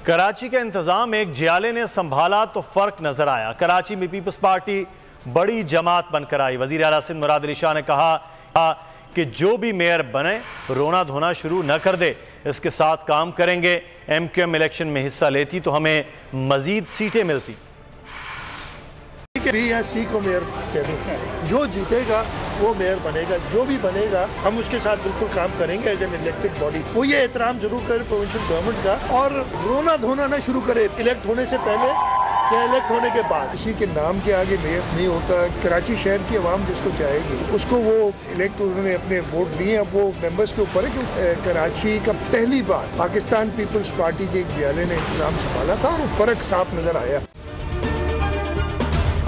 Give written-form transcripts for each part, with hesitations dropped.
कराची का इंतजाम एक जियाले ने संभाला तो फर्क नजर आया। कराची में पीपल्स पार्टी बड़ी जमात बनकर आई। वजीर आला सिंध मुराद अली शाह ने कहा कि जो भी मेयर बने रोना धोना शुरू न कर दे, इसके साथ काम करेंगे। MQM इलेक्शन में हिस्सा लेती तो हमें मजीद सीटें मिलती। बी या सी को मेयर कहते, जो जीतेगा वो मेयर बनेगा, जो भी बनेगा हम उसके साथ बिल्कुल काम करेंगे एज एन इलेक्टेड बॉडी। वो ये एहतराम जरूर करे प्रोविंशियल गवर्नमेंट का और रोना धोना ना शुरू करे इलेक्ट होने से पहले या इलेक्ट होने के बाद। किसी के नाम के आगे मेयर नहीं होता। कराची शहर की आवाम जिसको चाहेगी उसको वो इलेक्ट, उन्होंने अपने वोट दिए, अब वो मेंबर्स के ऊपर है कि कराची का पहली बार पाकिस्तान पीपल्स पार्टी के एक जियाले ने इंतजाम संभाला था और फर्क साफ नजर आया।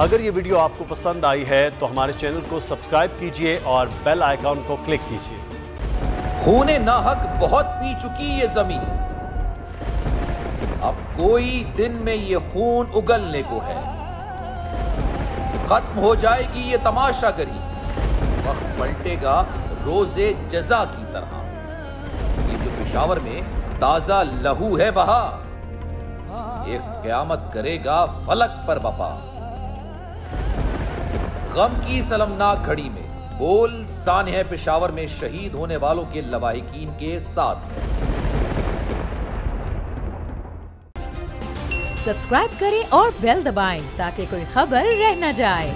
अगर ये वीडियो आपको पसंद आई है तो हमारे चैनल को सब्सक्राइब कीजिए और बेल आइकॉन को क्लिक कीजिए। खूने नाहक बहुत पी चुकी ये जमीन, अब कोई दिन में ये खून उगलने को है। खत्म हो जाएगी ये तमाशागरी, वक्त पलटेगा रोजे जजा की तरह। ये जो पेशावर में ताजा लहू है बहा, एक क़यामत करेगा फलक पर बपा। गम की सलमनाक घड़ी में बोल सानह पेशावर में शहीद होने वालों के लवाहिकीन के साथ। सब्सक्राइब करें और बेल दबाएं ताकि कोई खबर रह न जाए।